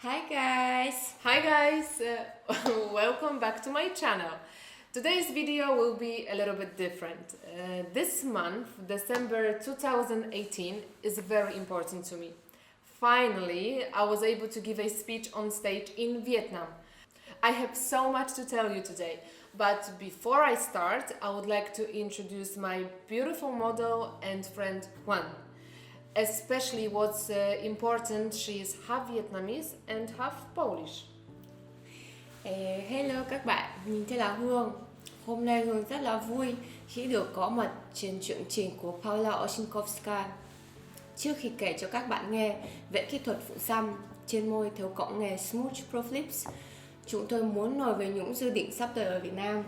Hi guys! Hi guys, welcome back to my channel. Today's video will be a little bit different. This month, December 2018, is very important to me. Finally, I was able to give a speech on stage in Vietnam. I have so much to tell you today, but before I start, I would like to introduce my beautiful model and friend Juan. Especially what's important, she is half Vietnamese and half Polish. Hello các bạn, mình tên là Hương. Hôm nay Hương rất là vui khi được có mặt trên chương trình của Paula Osinkowska. Trước khi kể cho các bạn nghe về kỹ thuật phủ xăm trên môi theo cọng nghề Smooth Pro Lips, chúng tôi muốn nói về những dự định sắp tới ở Việt Nam.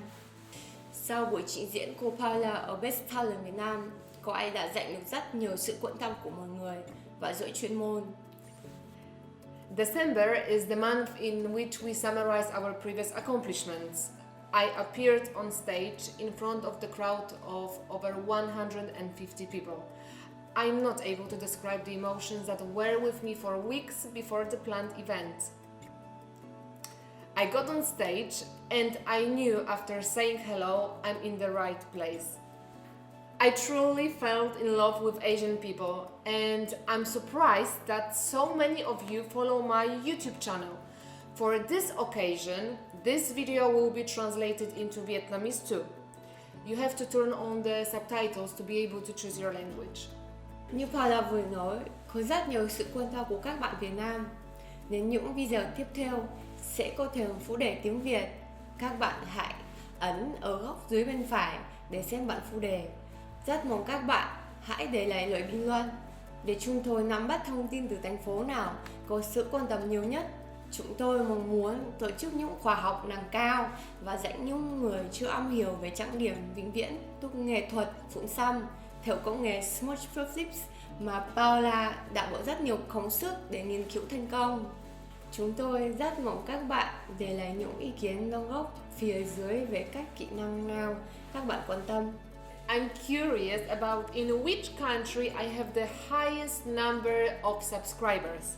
Sau buổi trình diễn của Paula ở Best Talent Việt Nam, cô ấy đã giành được rất nhiều sự quan tâm của mọi người và giới chuyên môn. December is the month in which we summarize our previous accomplishments. I appeared on stage in front of the crowd of over 150 people. I'm not able to describe the emotions that were with me for weeks before the planned event. I got on stage and I knew after saying hello, I'm in the right place. I truly fell in love with Asian people, and I'm surprised that so many of you follow my YouTube channel. For this occasion, this video will be translated into Vietnamese too. You have to turn on the subtitles to be able to choose your language. Như Paula vừa nói, có rất nhiều sự quan tâm của các bạn Việt Nam, nên những video tiếp theo sẽ có thêm phụ đề tiếng Việt. Các bạn hãy ấn ở góc dưới bên phải để xem bản phụ đề. Rất mong các bạn hãy để lại lời bình luận để chúng tôi nắm bắt thông tin từ thành phố nào có sự quan tâm nhiều nhất. Chúng tôi mong muốn tổ chức những khóa học nâng cao và dạy những người chưa am hiểu về trang điểm vĩnh viễn tục nghệ thuật phủ xăm theo công nghệ Smooth Pro Lips mà Paula đã bỏ rất nhiều công sức để nghiên cứu thành công. Chúng tôi rất mong các bạn để lại những ý kiến đóng góp phía dưới về các kỹ năng nào các bạn quan tâm. I'm curious about in which country I have the highest number of subscribers.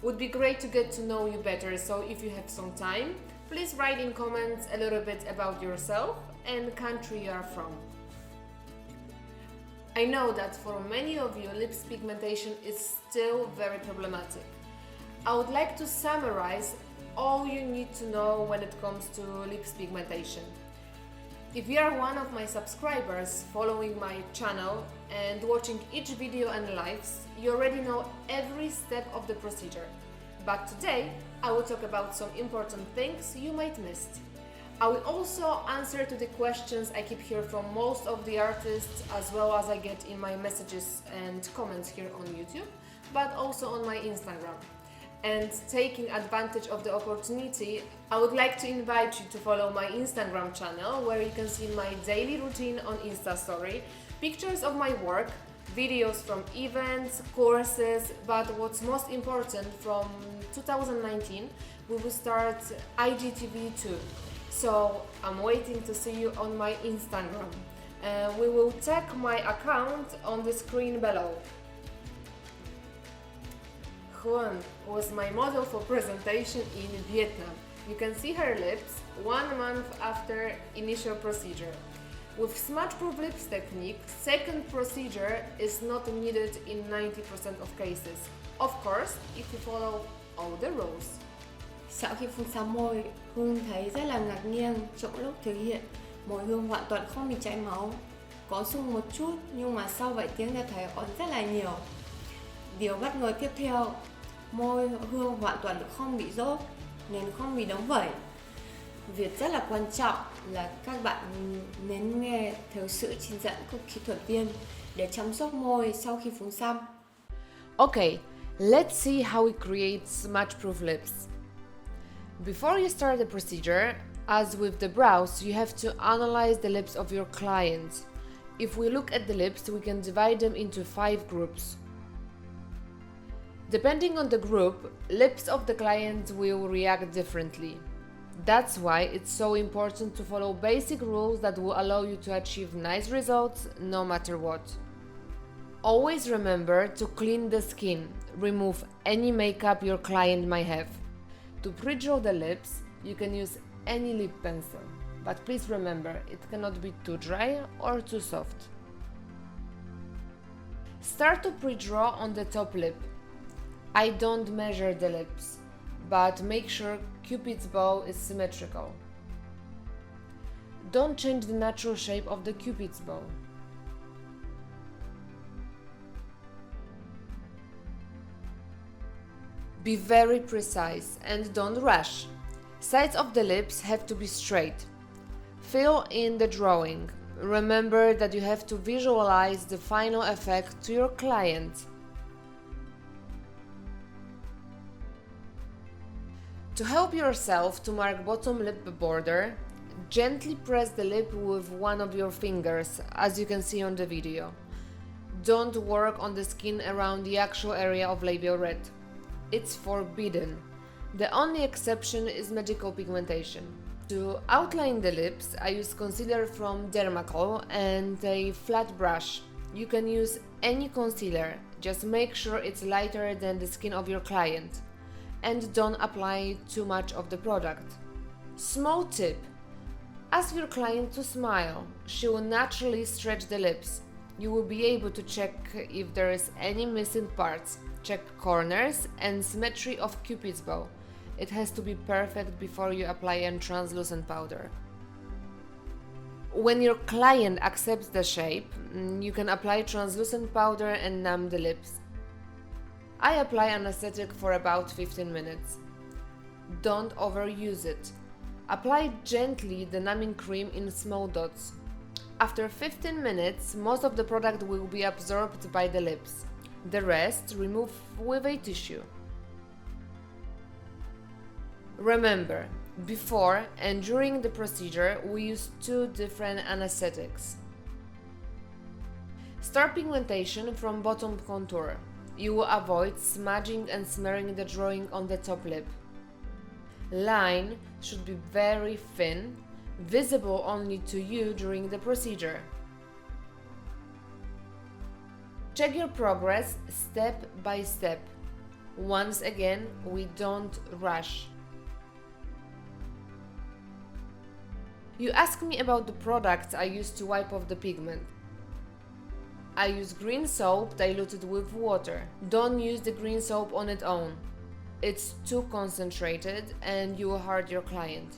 Would be great to get to know you better, so if you have some time, please write in comments a little bit about yourself and the country you are from. I know that for many of you, lips pigmentation is still very problematic. I would like to summarize all you need to know when it comes to lips pigmentation. If you are one of my subscribers following my channel and watching each video and lives, you already know every step of the procedure. But today, I will talk about some important things you might miss. I will also answer to the questions I keep here from most of the artists, as well as I get in my messages and comments here on YouTube, but also on my Instagram. And taking advantage of the opportunity, I would like to invite you to follow my Instagram channel, where you can see my daily routine on Insta Story, pictures of my work, videos from events, courses, but what's most important, from 2019 we will start IGTV too. So I'm waiting to see you on my Instagram. We will tag my account on the screen below. Huan was my model for presentation in Vietnam. You can see her lips 1 month after initial procedure. With Smudge Proof Lips technique, second procedure is not needed in 90% of cases. Of course, if you follow all the rules. Sau khi phun xăm môi, Hương thấy rất là ngạc nhiên trong lúc thực hiện. Môi Hương hoàn toàn không bị chảy máu. Có sưng một chút nhưng mà sau vài tiếng đã thấy ẩn rất là nhiều. Điều bất ngờ tiếp theo, môi Hương hoàn toàn không bị rốt nên không bị đóng vẩy. Việc rất là quan trọng là các bạn nên nghe theo sự chỉ dẫn của kỹ thuật viên để chăm sóc môi sau khi phun xăm. Okay, let's see how we create smudge-proof lips. Before you start the procedure, as with the brows, you have to analyze the lips of your client. If we look at the lips, we can divide them into 5 groups. Depending on the group, lips of the client will react differently. That's why it's so important to follow basic rules that will allow you to achieve nice results no matter what. Always remember to clean the skin, remove any makeup your client might have. To pre-draw the lips, you can use any lip pencil, but please remember, it cannot be too dry or too soft. Start to pre-draw on the top lip. I don't measure the lips, but make sure Cupid's bow is symmetrical. Don't change the natural shape of the Cupid's bow. Be very precise and don't rush. Sides of the lips have to be straight. Fill in the drawing. Remember that you have to visualize the final effect to your client. To help yourself to mark bottom lip border, gently press the lip with one of your fingers, as you can see on the video. Don't work on the skin around the actual area of labial red. It's forbidden. The only exception is magical pigmentation. To outline the lips, I use concealer from Dermacol and a flat brush. You can use any concealer, just make sure it's lighter than the skin of your client. And don't apply too much of the product. Small tip: ask your client to smile. She will naturally stretch the lips. You will be able to check if there is any missing parts. Check corners and symmetry of Cupid's bow. It has to be perfect before you apply a translucent powder. When your client accepts the shape, you can apply translucent powder and numb the lips. I apply anesthetic for about 15 minutes. Don't overuse it. Apply gently the numbing cream in small dots. After 15 minutes, most of the product will be absorbed by the lips. The rest remove with a tissue. Remember, before and during the procedure, we use two different anesthetics. Start pigmentation from bottom contour. You will avoid smudging and smearing the drawing on the top lip. Line should be very thin, visible only to you during the procedure. Check your progress step by step. Once again, we don't rush. You ask me about the products I use to wipe off the pigment. I use green soap diluted with water. Don't use the green soap on its own. It's too concentrated and you will hurt your client.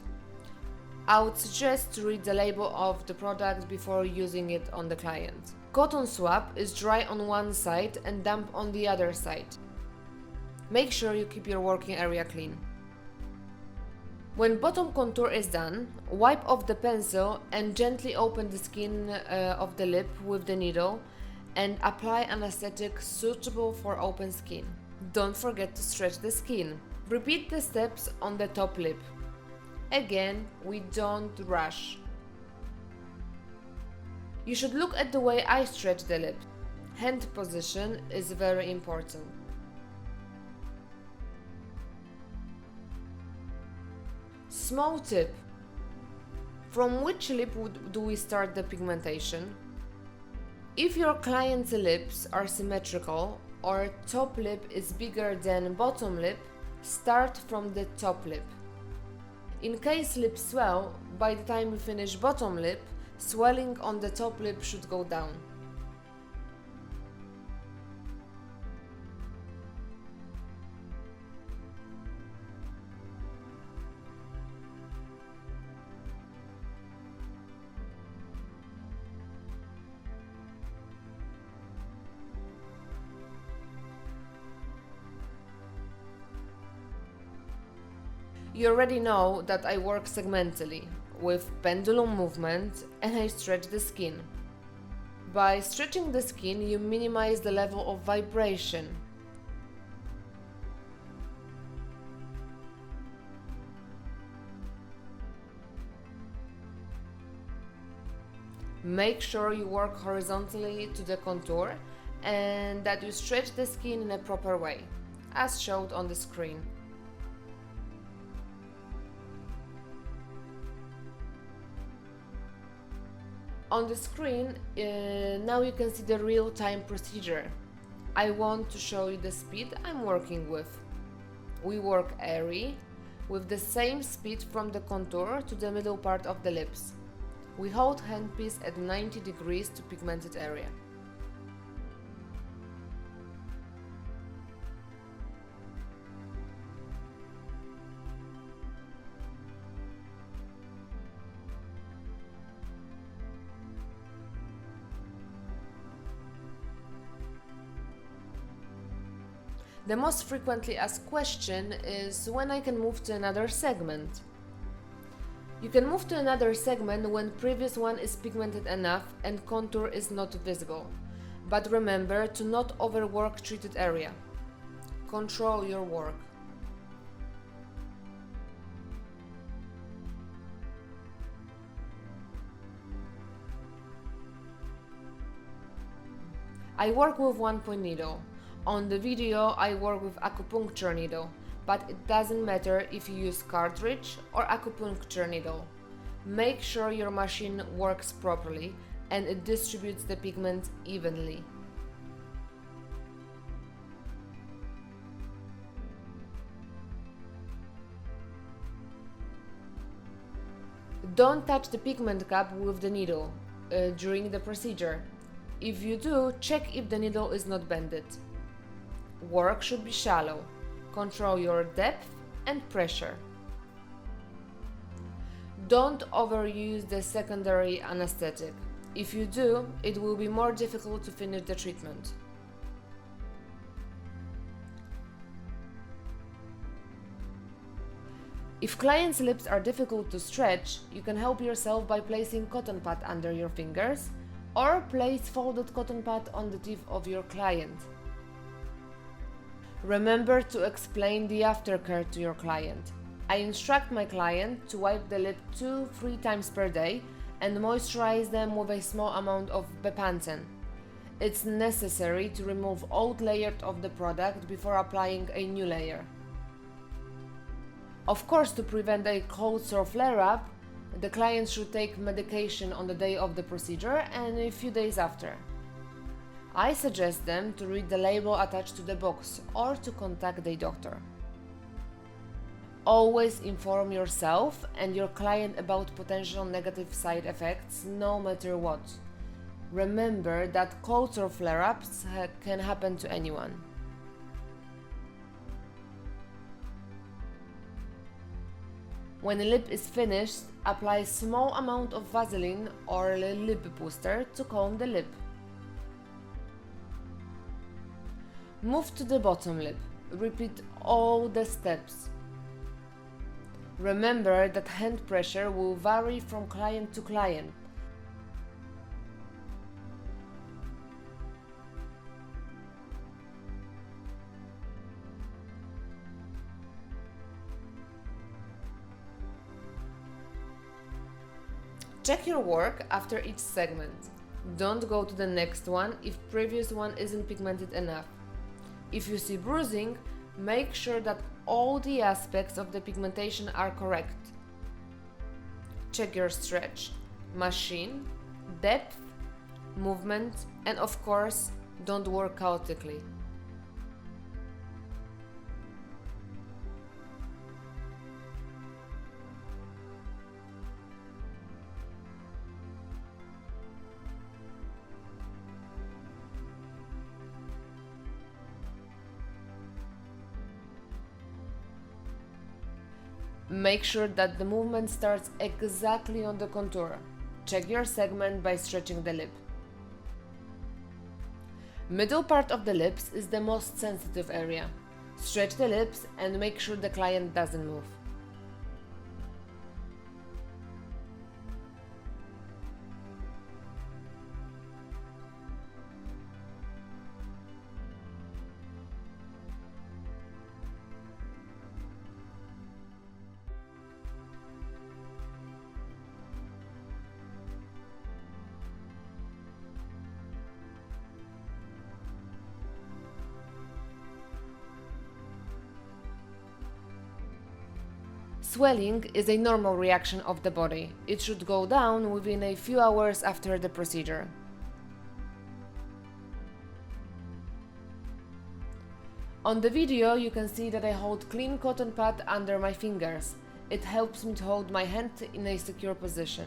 I would suggest to read the label of the product before using it on the client. Cotton swab is dry on one side and damp on the other side. Make sure you keep your working area clean. When bottom contour is done, wipe off the pencil and gently open the skin of the lip with the needle and apply anesthetic suitable for open skin. Don't forget to stretch the skin. Repeat the steps on the top lip. Again, we don't rush. You should look at the way I stretch the lip. Hand position is very important. Small tip: from which lip do we start the pigmentation? If your client's lips are symmetrical or top lip is bigger than bottom lip, start from the top lip. In case lips swell, by the time you finish bottom lip, swelling on the top lip should go down. You already know that I work segmentally, with pendulum movement, and I stretch the skin. By stretching the skin, you minimize the level of vibration. Make sure you work horizontally to the contour and that you stretch the skin in a proper way, as shown on the screen. On the screen, now you can see the real-time procedure. I want to show you the speed I'm working with. We work airy, with the same speed from the contour to the middle part of the lips. We hold handpiece at 90 degrees to pigmented area. The most frequently asked question is when I can move to another segment. You can move to another segment when previous one is pigmented enough and contour is not visible. But remember to not overwork treated area. Control your work. I work with 1-point needle. On the video, I work with acupuncture needle, but it doesn't matter if you use cartridge or acupuncture needle. Make sure your machine works properly and it distributes the pigment evenly. Don't touch the pigment cap with the needle during the procedure. If you do, check if the needle is not bended. Work should be shallow. Control your depth and pressure. Don't overuse the secondary anesthetic. If you do, it will be more difficult to finish the treatment. If client's lips are difficult to stretch, you can help yourself by placing cotton pad under your fingers or place folded cotton pad on the teeth of your client. Remember to explain the aftercare to your client. I instruct my client to wipe the lip 2-3 times per day and moisturize them with a small amount of bepanthen. It's necessary to remove old layer of the product before applying a new layer. Of course, to prevent a cold sore flare-up, the client should take medication on the day of the procedure and a few days after. I suggest them to read the label attached to the box or to contact a doctor. Always inform yourself and your client about potential negative side effects, no matter what. Remember that cold sore flare-ups can happen to anyone. When the lip is finished, apply a small amount of Vaseline or a lip booster to calm the lip. Move to the bottom lip. Repeat all the steps. Remember that hand pressure will vary from client to client. Check your work after each segment. Don't go to the next one if previous one isn't pigmented enough. If you see bruising, make sure that all the aspects of the pigmentation are correct. Check your stretch, machine, depth, movement, and of course, don't work chaotically. Make sure that the movement starts exactly on the contour. Check your segment by stretching the lip. Middle part of the lips is the most sensitive area. Stretch the lips and make sure the client doesn't move. Swelling is a normal reaction of the body. It should go down within a few hours after the procedure. On the video you can see that I hold clean cotton pad under my fingers. It helps me to hold my hand in a secure position.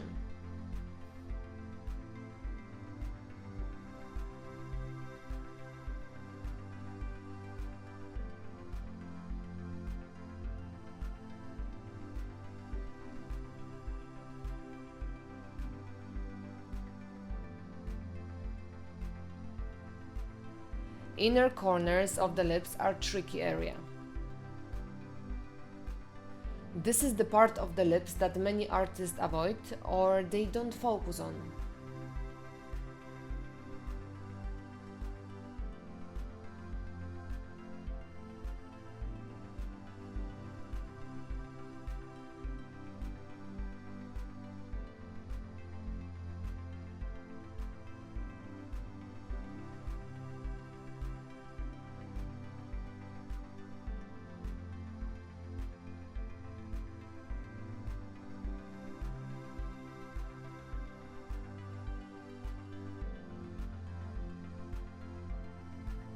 Inner corners of the lips are tricky area. This is the part of the lips that many artists avoid or they don't focus on.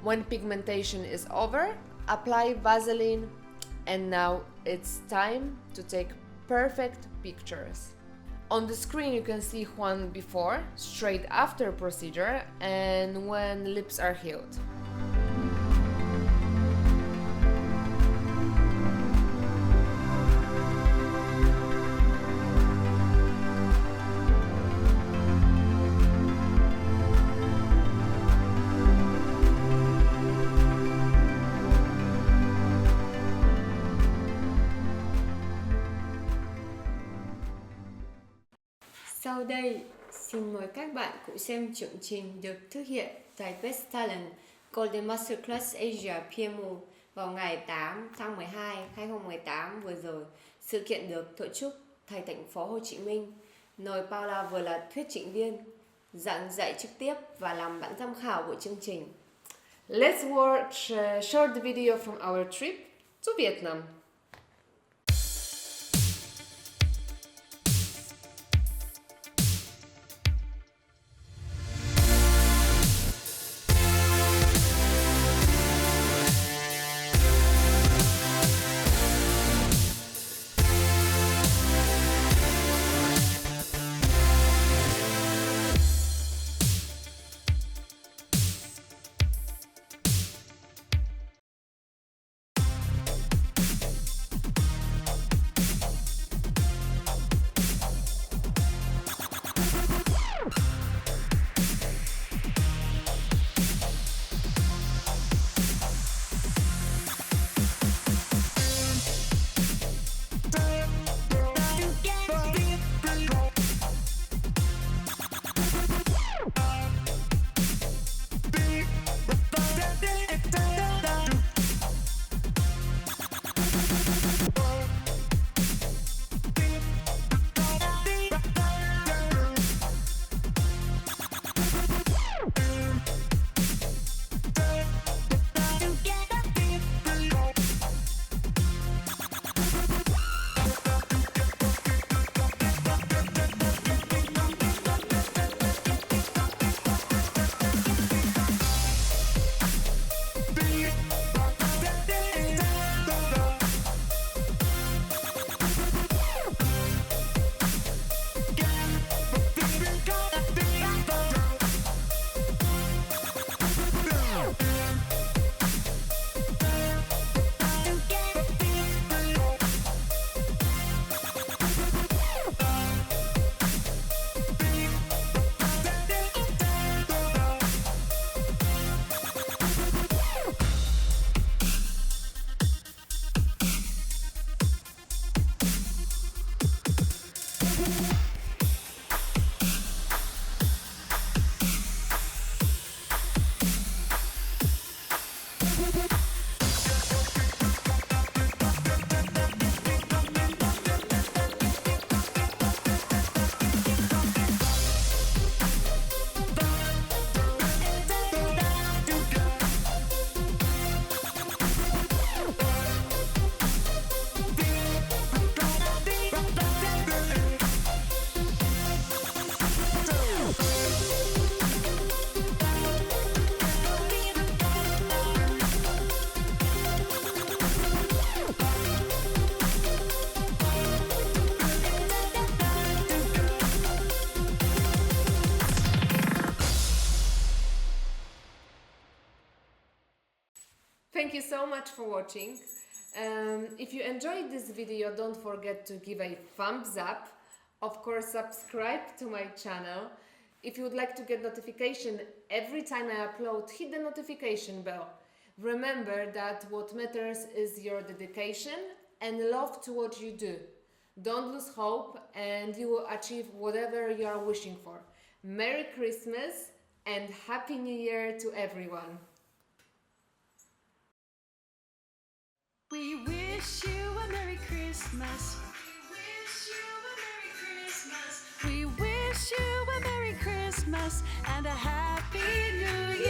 When pigmentation is over, apply Vaseline, and now it's time to take perfect pictures. On the screen you can see Juan before, straight after procedure, and when lips are healed. Sau đây, xin mời các bạn cùng xem chương trình được thực hiện tại Best Talent Golden Masterclass Asia PMU vào ngày 8 tháng 12, 2018 vừa rồi. Sự kiện được tổ chức tại thành phố Hồ Chí Minh, nơi Paula vừa là thuyết trình viên, giảng dạy trực tiếp và làm bản tham khảo của chương trình. Let's watch a short video from our trip to Vietnam. Thank you so much for watching. If you enjoyed this video, don't forget to give a thumbs up. Of course, subscribe to my channel. If you would like to get notification every time I upload, hit the notification bell. Remember that what matters is your dedication and love to what you do. Don't lose hope and you will achieve whatever you are wishing for. Merry Christmas and Happy New Year to everyone. We wish you a Merry Christmas. We wish you a Merry Christmas and a Happy New Year.